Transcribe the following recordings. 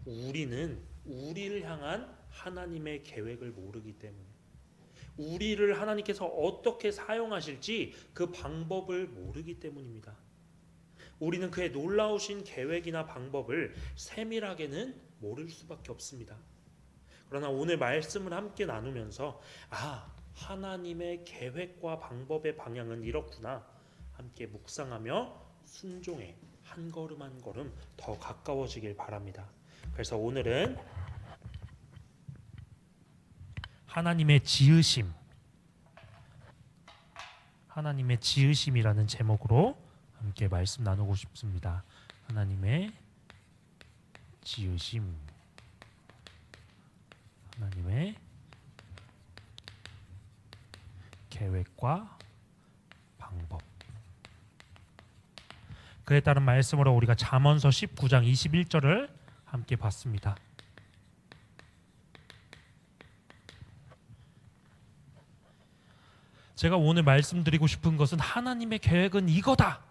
우리는 우리를 향한 하나님의 계획을 모르기 때문에, 우리를 하나님께서 어떻게 사용하실지 그 방법을 모르기 때문입니다. 우리는 그의 놀라우신 계획이나 방법을 세밀하게는 모를 수밖에 없습니다. 그러나 오늘 말씀을 함께 나누면서 하나님의 계획과 방법의 방향은 이렇구나 함께 묵상하며 순종에 한 걸음 한 걸음 더 가까워지길 바랍니다. 그래서 오늘은 하나님의 지으심이라는 제목으로 함께 말씀 나누고 싶습니다. 하나님의 지으심, 하나님의 계획과 방법. 그에 따른 말씀으로 우리가 잠언서 19장 21절을 함께 봤습니다. 제가 오늘 말씀드리고 싶은 것은 하나님의 계획은 이거다,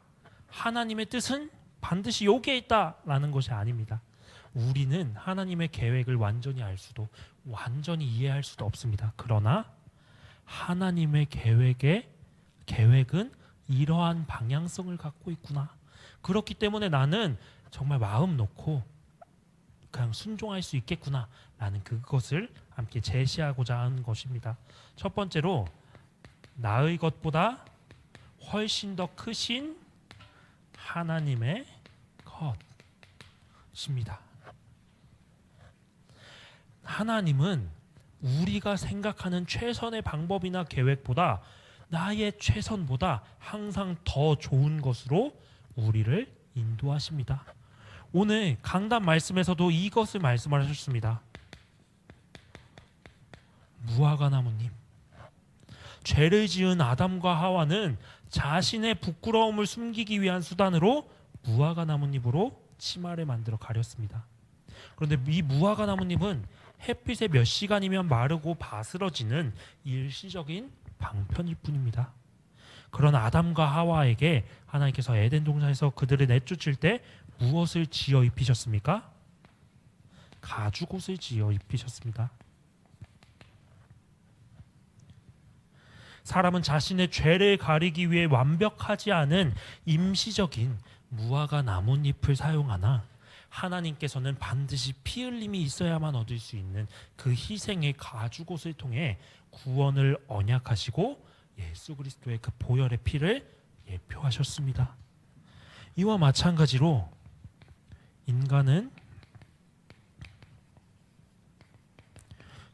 하나님의 뜻은 반드시 여기에 있다라는 것이 아닙니다. 우리는 하나님의 계획을 완전히 알 수도 완전히 이해할 수도 없습니다. 그러나 하나님의 계획은 이러한 방향성을 갖고 있구나. 그렇기 때문에 나는 정말 마음 놓고 그냥 순종할 수 있겠구나 라는 그것을 함께 제시하고자 하는 것입니다. 첫 번째로 나의 것보다 훨씬 더 크신 하나님의 것입니다. 하나님은 우리가 생각하는 최선의 방법이나 계획보다 나의 최선보다 항상 더 좋은 것으로 우리를 인도하십니다. 오늘 강단 말씀에서도 이것을 말씀하셨습니다. 무화과 나무님, 죄를 지은 아담과 하와는 자신의 부끄러움을 숨기기 위한 수단으로 무화과 나뭇잎으로 치마를 만들어 가렸습니다. 그런데 이 무화과 나뭇잎은 햇빛에 몇 시간이면 마르고 바스러지는 일시적인 방편일 뿐입니다. 그런 아담과 하와에게 하나님께서 에덴 동산에서 그들을 내쫓을 때 무엇을 지어 입히셨습니까? 가죽옷을 지어 입히셨습니다. 사람은 자신의 죄를 가리기 위해 완벽하지 않은 임시적인 무화과 나뭇잎을 사용하나 하나님께서는 반드시 피 흘림이 있어야만 얻을 수 있는 그 희생의 가죽옷을 통해 구원을 언약하시고 예수 그리스도의 그 보혈의 피를 예표하셨습니다. 이와 마찬가지로 인간은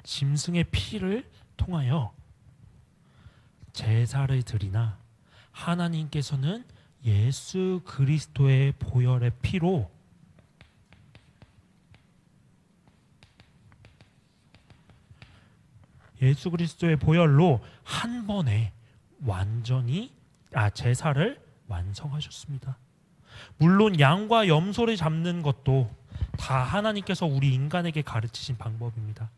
짐승의 피를 통하여 제사를 드리나 하나님께서는 예수 그리스도의 보혈의 피로 예수 그리스도의 보혈로 한 번에 완전히 제사를 완성하셨습니다. 물론 양과 염소를 잡는 것도 다 하나님께서 우리 인간에게 가르치신 방법입니다.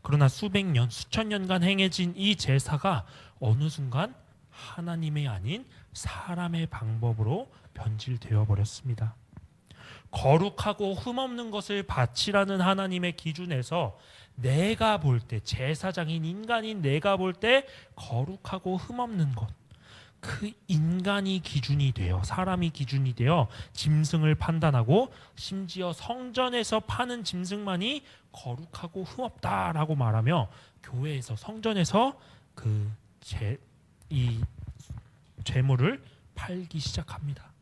그러나 수백 년, 수천 년간 행해진 이 제사가 어느 순간 하나님의 아닌 사람의 방법으로 변질되어 버렸습니다. 거룩하고 흠없는 것을 바치라는 하나님의 기준에서 내가 볼 때, 제사장인 인간인 내가 볼 때 거룩하고 흠없는 것, 그 인간이 기준이 되어, 사람이 기준이 되어 짐승을 판단하고 심지어 성전에서 파는 짐승만이 거룩하고 흠없다라고 말하며 교회에서, 성전에서 이 제물을 팔기 시작합니다.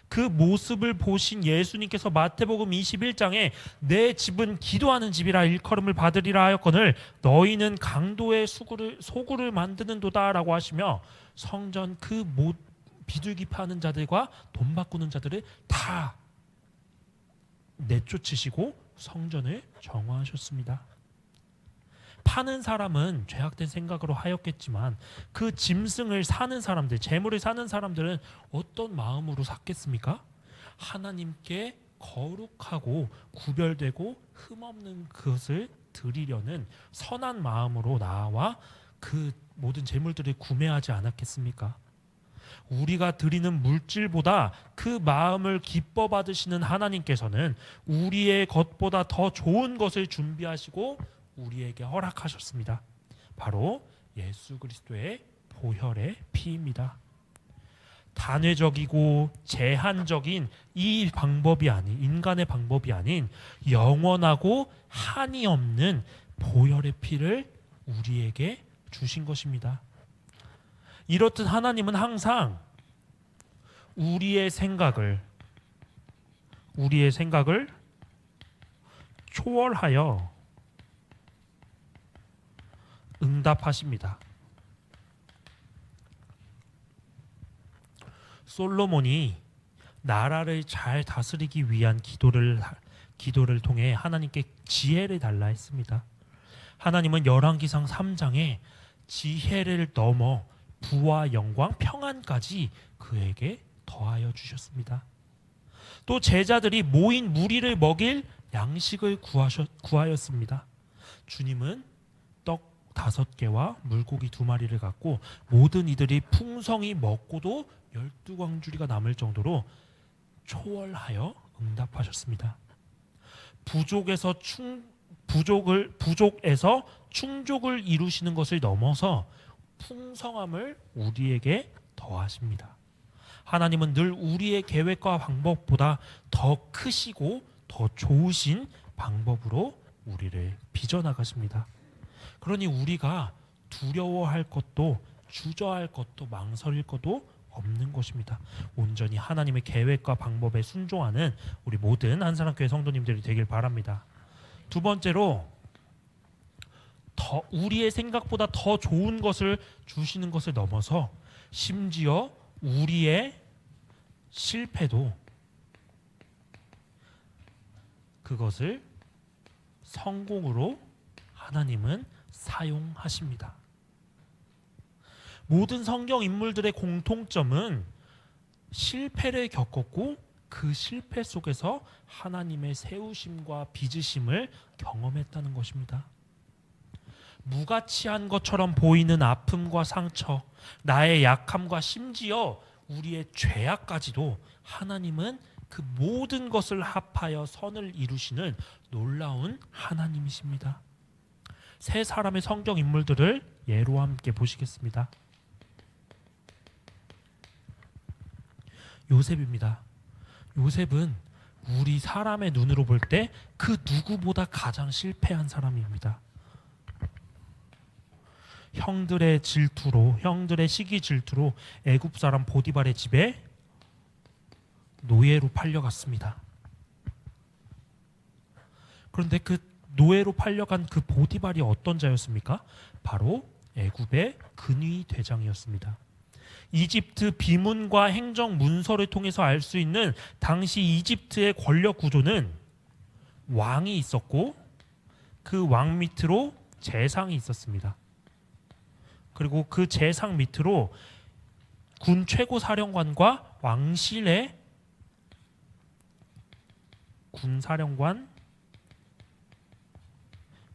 그 모습을 보신 예수님께서 마태복음 21장에 내 집은 기도하는 집이라 일컬음을 받으리라 하였거늘 너희는 강도의 소굴을 만드는도다라고 하시며 성전 그 비둘기 파는 자들과 돈 바꾸는 자들을 다 내쫓으시고 성전을 정화하셨습니다. 파는 사람은 죄악된 생각으로 하였겠지만 그 짐승을 사는 사람들, 재물을 사는 사람들은 어떤 마음으로 샀겠습니까? 하나님께 거룩하고 구별되고 흠없는 것을 드리려는 선한 마음으로 나와 그 모든 재물들을 구매하지 않았겠습니까? 우리가 드리는 물질보다 그 마음을 기뻐 받으시는 하나님께서는 우리의 것보다 더 좋은 것을 준비하시고 우리에게 허락하셨습니다. 바로 예수 그리스도의 보혈의 피입니다. 단회적이고 제한적인 이 방법이 아닌, 인간의 방법이 아닌 영원하고 한이 없는 보혈의 피를 우리에게 주신 것입니다. 이렇듯 하나님은 항상 우리의 생각을 초월하여 응답하십니다. 솔로몬이 나라를 잘 다스리기 위한 기도를 통해 하나님께 지혜를 달라 했습니다. 하나님은 열왕기상 3장에 지혜를 넘어 부와 영광, 평안까지 그에게 더하여 주셨습니다. 또 제자들이 모인 무리를 먹일 양식을 구하였습니다. 주님은 떡 5개와 물고기 2마리를 갖고 모든 이들이 풍성히 먹고도 12광주리가 남을 정도로 초월하여 응답하셨습니다. 부족에서 충족을 이루시는 것을 넘어서 풍성함을 우리에게 더하십니다. 하나님은 늘 우리의 계획과 방법보다 더 크시고 더 좋으신 방법으로 우리를 빚어나가십니다. 그러니 우리가 두려워할 것도 주저할 것도 망설일 것도 없는 것입니다. 온전히 하나님의 계획과 방법에 순종하는 우리 모든 한사람교회 성도님들이 되길 바랍니다. 두 번째로 우리의 생각보다 더 좋은 것을 주시는 것을 넘어서 심지어 우리의 실패도 그것을 성공으로 하나님은 사용하십니다. 모든 성경 인물들의 공통점은 실패를 겪었고 그 실패 속에서 하나님의 세우심과 빚으심을 경험했다는 것입니다. 무가치한 것처럼 보이는 아픔과 상처, 나의 약함과 심지어 우리의 죄악까지도 하나님은 그 모든 것을 합하여 선을 이루시는 놀라운 하나님이십니다. 세 사람의 성경 인물들을 예로 함께 보시겠습니다. 요셉입니다. 요셉은 우리 사람의 눈으로 볼 때 그 누구보다 가장 실패한 사람입니다. 형들의 시기 질투로 애굽 사람 보디발의 집에 노예로 팔려갔습니다. 그런데 그 노예로 팔려간 그 보디발이 어떤 자였습니까? 바로 애굽의 근위 대장이었습니다. 이집트 비문과 행정 문서를 통해서 알 수 있는 당시 이집트의 권력 구조는 왕이 있었고 그 왕 밑으로 재상이 있었습니다. 그리고 그 재상 밑으로 군 최고 사령관과 왕실의 군사령관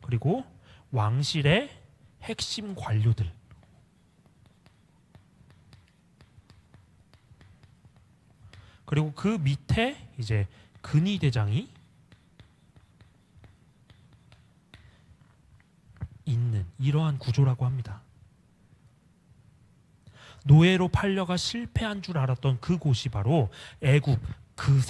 그리고 왕실의 핵심 관료들 그리고 그 밑에 이제 근위 대장이 있는 이러한 구조라고 합니다. 노예로 팔려가 실패한 줄 알았던 그곳이 바로 애굽 그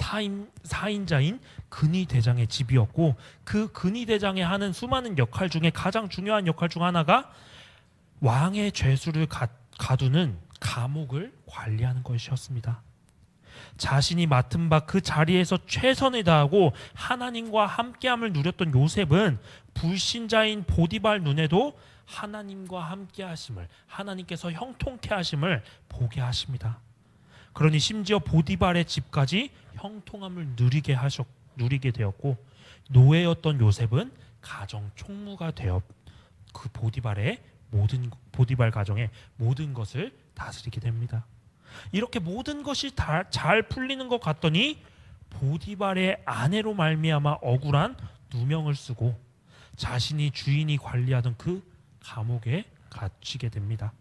사인자인 근위 대장의 집이었고 그 근위 대장이 하는 수많은 역할 중에 가장 중요한 역할 중 하나가 왕의 죄수를 가두는 감옥을 관리하는 것이었습니다. 자신이 맡은 바 그 자리에서 최선을 다하고 하나님과 함께함을 누렸던 요셉은 불신자인 보디발 눈에도 하나님과 함께 하심을 하나님께서 형통케 하심을 보게 하십니다. 그러니 심지어 보디발의 집까지 형통함을 누리게 되었고 노예였던 요셉은 가정 총무가 되어 그 보디발 가정의 모든 것을 다스리게 됩니다. 이렇게 모든 것이 다 잘 풀리는 것 같더니 보디발의 아내로 말미암아 억울한 누명을 쓰고 자신이 주인이 관리하던 그 감옥에 갇히게 됩니다.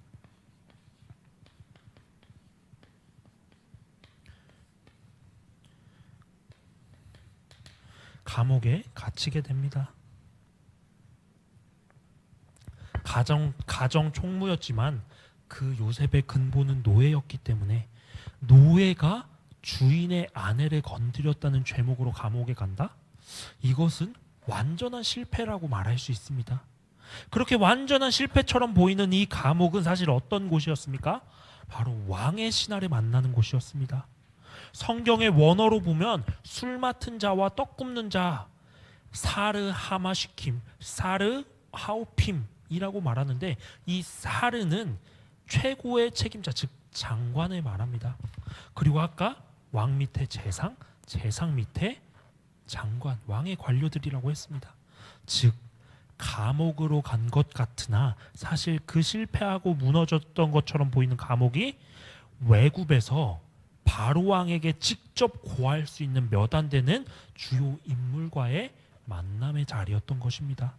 감옥에 갇히게 됩니다. 가정 총무였지만 그 요셉의 근본은 노예였기 때문에 노예가 주인의 아내를 건드렸다는 죄목으로 감옥에 간다? 이것은 완전한 실패라고 말할 수 있습니다. 그렇게 완전한 실패처럼 보이는 이 감옥은 사실 어떤 곳이었습니까? 바로 왕의 신하를 만나는 곳이었습니다. 성경의 원어로 보면 술 맡은 자와 떡 굽는 자, 사르 하마시킴, 사르 하오핌이라고 말하는데, 이 사르는 최고의 책임자, 즉 장관을 말합니다. 그리고 아까 왕 밑에 재상, 재상 밑에 장관, 왕의 관료들이라고 했습니다. 즉 감옥으로 간 것 같으나 사실 그 실패하고 무너졌던 것처럼 보이는 감옥이 외국에서 바로 왕에게 직접 고할 수 있는 몇 안 되는 주요 인물과의 만남의 자리였던 것입니다.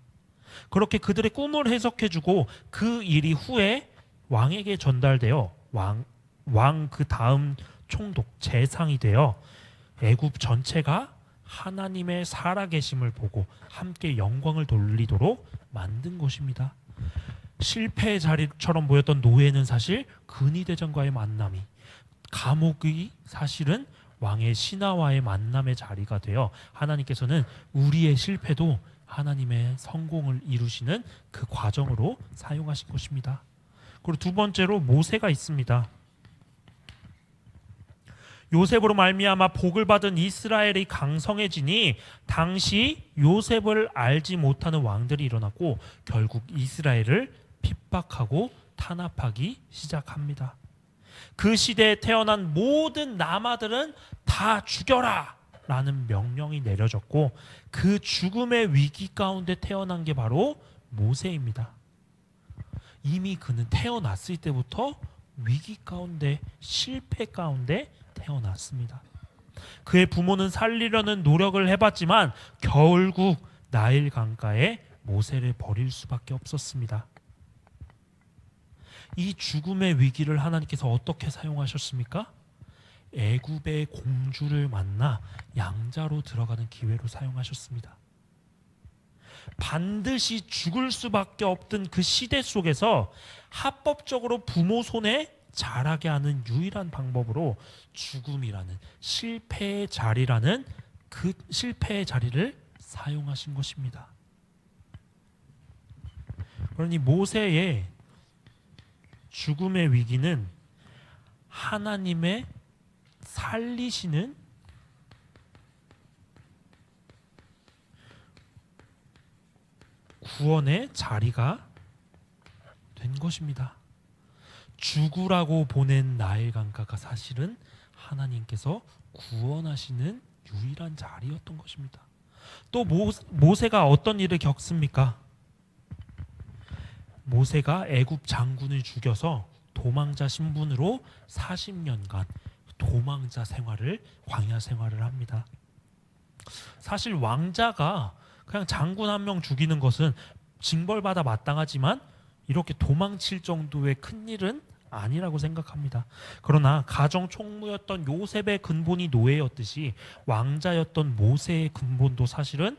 그렇게 그들의 꿈을 해석해주고 그 일이 후에 왕에게 전달되어 왕 그 다음 총독 재상이 되어 애굽 전체가 하나님의 살아계심을 보고 함께 영광을 돌리도록 만든 것입니다. 실패의 자리처럼 보였던 노예는 사실 근위대장과의 만남이, 감옥이 사실은 왕의 신하와의 만남의 자리가 되어 하나님께서는 우리의 실패도 하나님의 성공을 이루시는 그 과정으로 사용하신 것입니다. 그리고 두 번째로 모세가 있습니다. 요셉으로 말미암아 복을 받은 이스라엘이 강성해지니 당시 요셉을 알지 못하는 왕들이 일어났고 결국 이스라엘을 핍박하고 탄압하기 시작합니다. 그 시대에 태어난 모든 남아들은 다 죽여라 라는 명령이 내려졌고 그 죽음의 위기 가운데 태어난 게 바로 모세입니다. 이미 그는 태어났을 때부터 위기 가운데, 실패 가운데 태어났습니다. 그의 부모는 살리려는 노력을 해봤지만 결국 나일 강가에 모세를 버릴 수밖에 없었습니다. 이 죽음의 위기를 하나님께서 어떻게 사용하셨습니까? 애굽의 공주를 만나 양자로 들어가는 기회로 사용하셨습니다. 반드시 죽을 수밖에 없던 그 시대 속에서 합법적으로 부모 손에 자라게 하는 유일한 방법으로 죽음이라는 실패의 자리라는 그 실패의 자리를 사용하신 것입니다. 그러니 모세의 죽음의 위기는 하나님의 살리시는 구원의 자리가 된 것입니다. 죽으라고 보낸 나일 강가가 사실은 하나님께서 구원하시는 유일한 자리였던 것입니다. 또 모세가 어떤 일을 겪습니까? 모세가 애굽 장군을 죽여서 도망자 신분으로 40년간 도망자 생활을, 광야 생활을 합니다. 사실 왕자가 그냥 장군 한 명 죽이는 것은 징벌받아 마땅하지만 이렇게 도망칠 정도의 큰 일은 아니라고 생각합니다. 그러나 가정 총무였던 요셉의 근본이 노예였듯이 왕자였던 모세의 근본도 사실은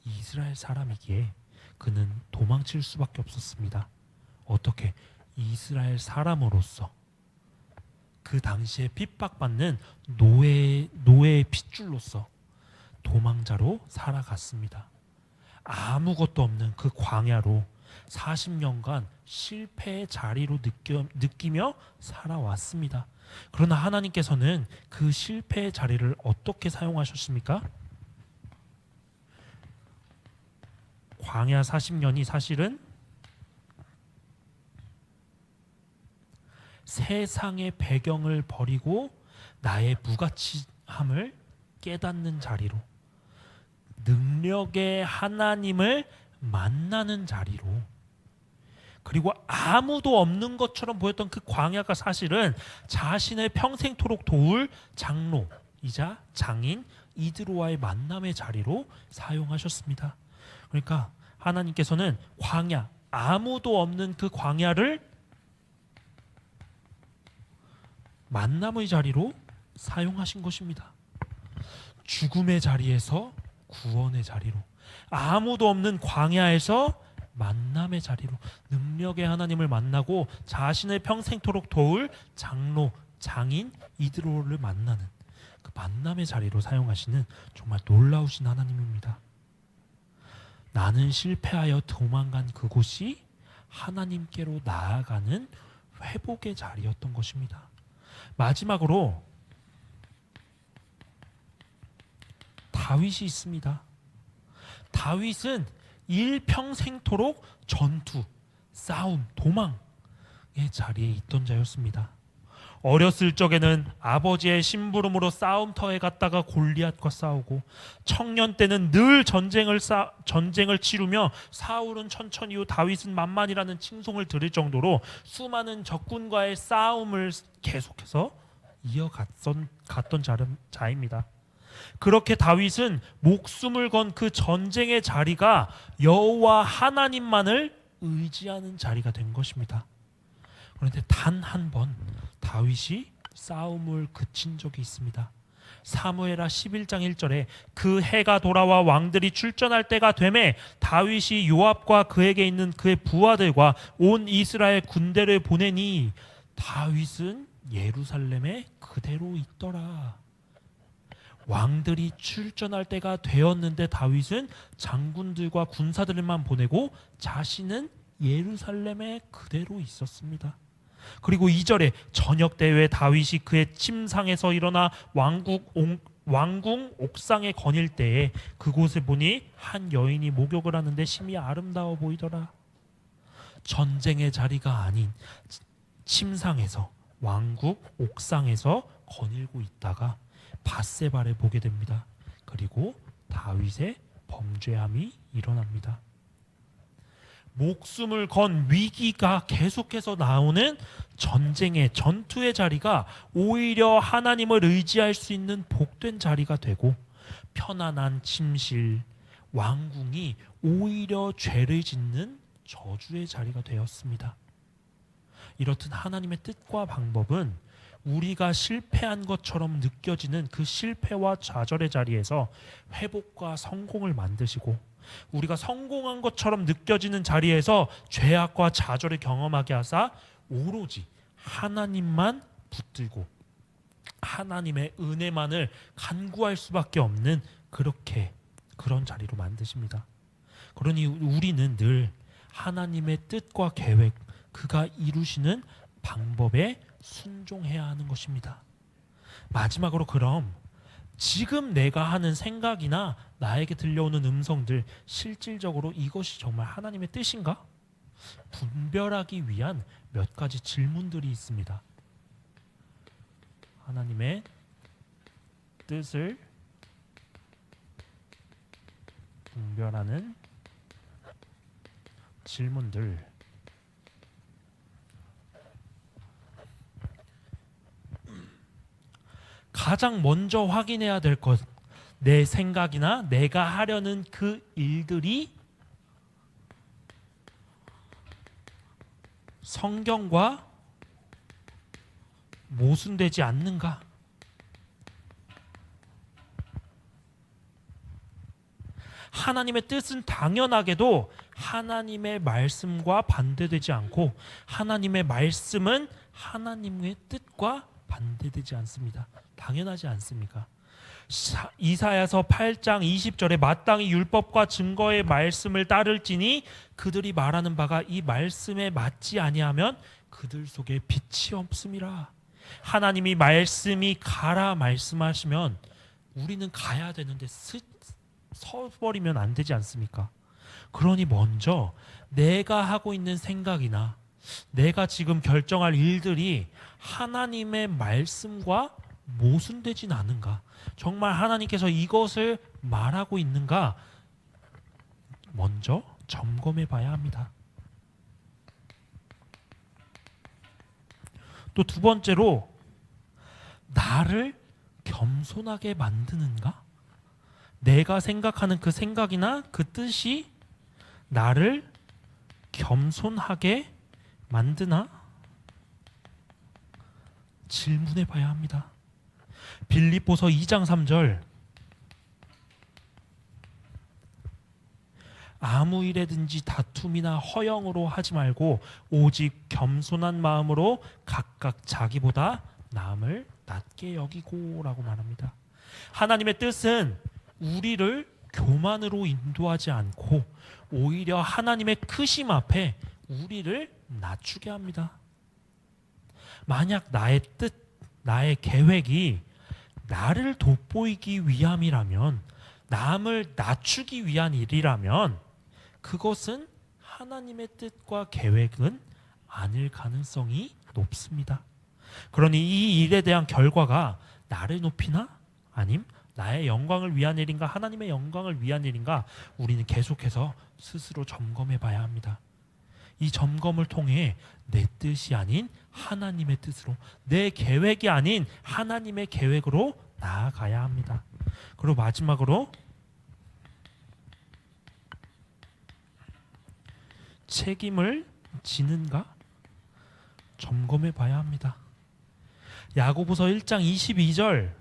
이스라엘 사람이기에 그는 도망칠 수밖에 없었습니다. 어떻게? 이스라엘 사람으로서 그 당시에 핍박받는 노예의 핏줄로서 도망자로 살아갔습니다. 아무것도 없는 그 광야로 40년간 실패의 자리로 느끼며 살아왔습니다. 그러나 하나님께서는 그 실패의 자리를 어떻게 사용하셨습니까? 광야 40년이 사실은 세상의 배경을 버리고 나의 무가치함을 깨닫는 자리로, 능력의 하나님을 만나는 자리로, 그리고 아무도 없는 것처럼 보였던 그 광야가 사실은 자신을 평생토록 도울 장로이자 장인 이드로와의 만남의 자리로 사용하셨습니다. 그러니까 하나님께서는 광야, 아무도 없는 그 광야를 만남의 자리로 사용하신 것입니다. 죽음의 자리에서 구원의 자리로, 아무도 없는 광야에서 만남의 자리로, 능력의 하나님을 만나고 자신을 평생토록 도울 장로, 장인 이드로를 만나는 그 만남의 자리로 사용하시는 정말 놀라우신 하나님입니다. 나는 실패하여 도망간 그곳이 하나님께로 나아가는 회복의 자리였던 것입니다. 마지막으로 다윗이 있습니다. 다윗은 일평생토록 전투, 싸움, 도망의 자리에 있던 자였습니다. 어렸을 적에는 아버지의 심부름으로 싸움터에 갔다가 골리앗과 싸우고, 청년 때는 늘 전쟁을 치르며 사울은 천천히 후 다윗은 만만이라는 칭송을 들을 정도로 수많은 적군과의 싸움을 계속해서 이어갔던 자입니다. 그렇게 다윗은 목숨을 건 그 전쟁의 자리가 여호와 하나님만을 의지하는 자리가 된 것입니다. 그런데 단 한 번 다윗이 싸움을 그친 적이 있습니다. 사무엘하 11장 1절에 그 해가 돌아와 왕들이 출전할 때가 되매 다윗이 요압과 그에게 있는 그의 부하들과 온 이스라엘 군대를 보내니 다윗은 예루살렘에 그대로 있더라. 왕들이 출전할 때가 되었는데 다윗은 장군들과 군사들만 보내고 자신은 예루살렘에 그대로 있었습니다. 그리고 2절에 저녁 때에 다윗이 그의 침상에서 일어나 왕궁 옥상에 거닐 때에 그곳을 보니 한 여인이 목욕을 하는데 심히 아름다워 보이더라. 전쟁의 자리가 아닌 침상에서, 왕궁 옥상에서 거닐고 있다가 밧세바를 보게 됩니다. 그리고 다윗의 범죄함이 일어납니다. 목숨을 건 위기가 계속해서 나오는 전투의 자리가 오히려 하나님을 의지할 수 있는 복된 자리가 되고, 편안한 침실, 왕궁이 오히려 죄를 짓는 저주의 자리가 되었습니다. 이렇듯 하나님의 뜻과 방법은 우리가 실패한 것처럼 느껴지는 그 실패와 좌절의 자리에서 회복과 성공을 만드시고, 우리가 성공한 것처럼 느껴지는 자리에서 죄악과 좌절을 경험하게 하사 오로지 하나님만 붙들고 하나님의 은혜만을 간구할 수밖에 없는 그런 자리로 만드십니다. 그러니 우리는 늘 하나님의 뜻과 계획, 그가 이루시는 방법에 순종해야 하는 것입니다. 마지막으로, 그럼 지금 내가 하는 생각이나 나에게 들려오는 음성들, 실질적으로 이것이 정말 하나님의 뜻인가? 분별하기 위한 몇 가지 질문들이 있습니다. 하나님의 뜻을 분별하는 질문들. 가장 먼저 확인해야 될 것, 내 생각이나 내가 하려는 그 일들이 성경과 모순되지 않는가? 하나님의 뜻은 당연하게도 하나님의 말씀과 반대되지 않고, 하나님의 말씀은 하나님의 뜻과 반대되지 않습니다. 당연하지 않습니까? 이사야서 8장 20절에 마땅히 율법과 증거의 말씀을 따를지니 그들이 말하는 바가 이 말씀에 맞지 아니하면 그들 속에 빛이 없음이라. 하나님이 말씀이 가라 말씀하시면 우리는 가야 되는데 서버리면 안 되지 않습니까? 그러니 먼저 내가 하고 있는 생각이나 내가 지금 결정할 일들이 하나님의 말씀과 모순되진 않은가? 정말 하나님께서 이것을 말하고 있는가? 먼저 점검해 봐야 합니다. 또 두 번째로, 나를 겸손하게 만드는가? 내가 생각하는 그 생각이나 그 뜻이 나를 겸손하게 만드나? 질문해 봐야 합니다. 빌립보서 2장 3절, 아무 일에든지 다툼이나 허영으로 하지 말고 오직 겸손한 마음으로 각각 자기보다 남을 낮게 여기고라고 말합니다. 하나님의 뜻은 우리를 교만으로 인도하지 않고 오히려 하나님의 크심 앞에 우리를 낮추게 합니다. 만약 나의 뜻, 나의 계획이 나를 돋보이기 위함이라면, 남을 낮추기 위한 일이라면 그것은 하나님의 뜻과 계획은 아닐 가능성이 높습니다. 그러니 이 일에 대한 결과가 나를 높이나 아님 나의 영광을 위한 일인가 하나님의 영광을 위한 일인가 우리는 계속해서 스스로 점검해 봐야 합니다. 이 점검을 통해 내 뜻이 아닌 하나님의 뜻으로, 내 계획이 아닌 하나님의 계획으로 나아가야 합니다. 그리고 마지막으로 책임을 지는가 점검해 봐야 합니다. 야고보서 1장 22절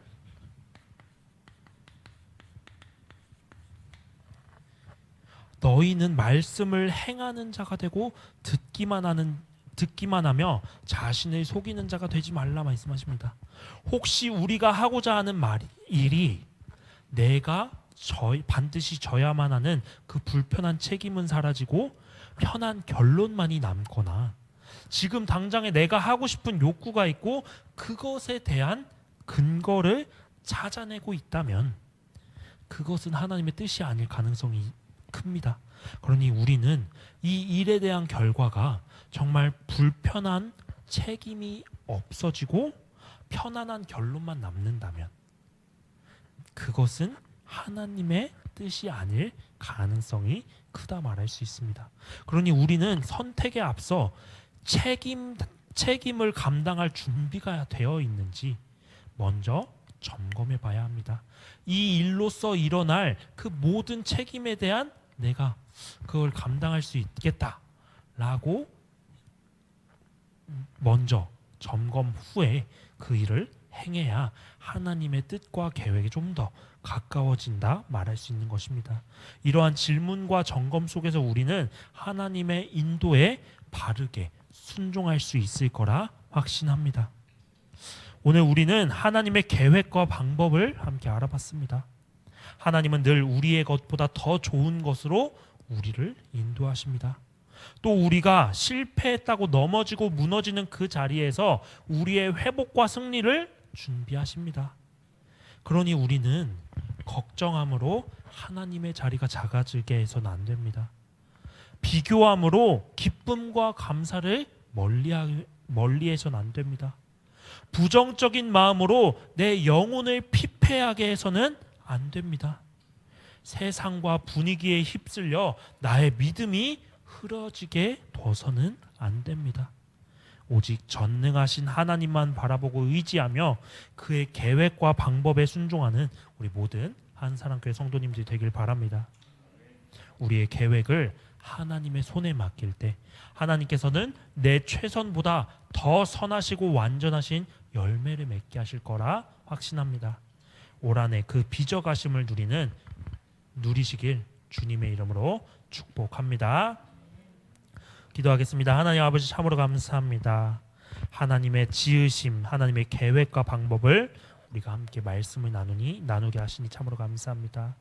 너희는 말씀을 행하는 자가 되고 듣기만 하며 자신을 속이는 자가 되지 말라 말씀하십니다. 혹시 우리가 하고자 하는 일이 내가 반드시 져야만 하는 그 불편한 책임은 사라지고 편한 결론만이 남거나 지금 당장에 내가 하고 싶은 욕구가 있고 그것에 대한 근거를 찾아내고 있다면 그것은 하나님의 뜻이 아닐 가능성이 큽니다. 그러니 우리는 이 일에 대한 결과가 정말 불편한 책임이 없어지고 편안한 결론만 남는다면 그것은 하나님의 뜻이 아닐 가능성이 크다 말할 수 있습니다. 그러니 우리는 선택에 앞서 책임을 감당할 준비가 되어 있는지 먼저 점검해 봐야 합니다. 이 일로서 일어날 그 모든 책임에 대한 내가 그걸 감당할 수 있겠다라고 먼저 점검 후에 그 일을 행해야 하나님의 뜻과 계획에 좀 더 가까워진다 말할 수 있는 것입니다. 이러한 질문과 점검 속에서 우리는 하나님의 인도에 바르게 순종할 수 있을 거라 확신합니다. 오늘 우리는 하나님의 계획과 방법을 함께 알아봤습니다. 하나님은 늘 우리의 것보다 더 좋은 것으로 우리를 인도하십니다. 또 우리가 실패했다고 넘어지고 무너지는 그 자리에서 우리의 회복과 승리를 준비하십니다. 그러니 우리는 걱정함으로 하나님의 자리가 작아지게 해서는 안 됩니다. 비교함으로 기쁨과 감사를 멀리해서는 안 됩니다. 부정적인 마음으로 내 영혼을 피폐하게 해서는 안 됩니다. 세상과 분위기에 휩쓸려 나의 믿음이 흐려지게 둬서는 안 됩니다. 오직 전능하신 하나님만 바라보고 의지하며 그의 계획과 방법에 순종하는 우리 모든 한사랑교회 성도님들이 되길 바랍니다. 우리의 계획을 하나님의 손에 맡길 때 하나님께서는 내 최선보다 더 선하시고 완전하신 열매를 맺게 하실 거라 확신합니다. 올 한해 그 빚어가심을 누리시길 주님의 이름으로 축복합니다. 기도하겠습니다. 하나님 아버지 참으로 감사합니다. 하나님의 지으심, 하나님의 계획과 방법을 우리가 함께 말씀을 나누게 하시니 참으로 감사합니다.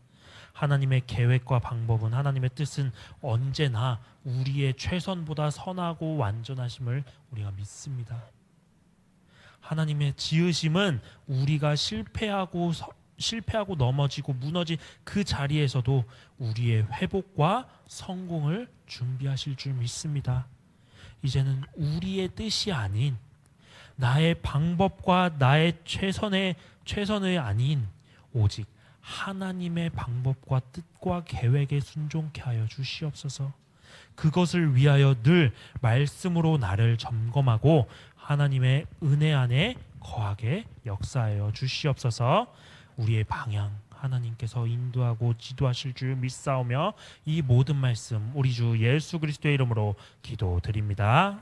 하나님의 계획과 방법은, 하나님의 뜻은 언제나 우리의 최선보다 선하고 완전하심을 우리가 믿습니다. 하나님의 지으심은 우리가 실패하고 넘어지고 무너진 그 자리에서도 우리의 회복과 성공을 준비하실 줄 믿습니다. 이제는 우리의 뜻이 아닌 나의 방법과 나의 최선의 아닌 오직 하나님의 방법과 뜻과 계획에 순종케 하여 주시옵소서. 그것을 위하여 늘 말씀으로 나를 점검하고 하나님의 은혜 안에 거하게 역사하여 주시옵소서. 우리의 방향 하나님께서 인도하고 지도하실 줄 믿사오며 이 모든 말씀 우리 주 예수 그리스도의 이름으로 기도드립니다.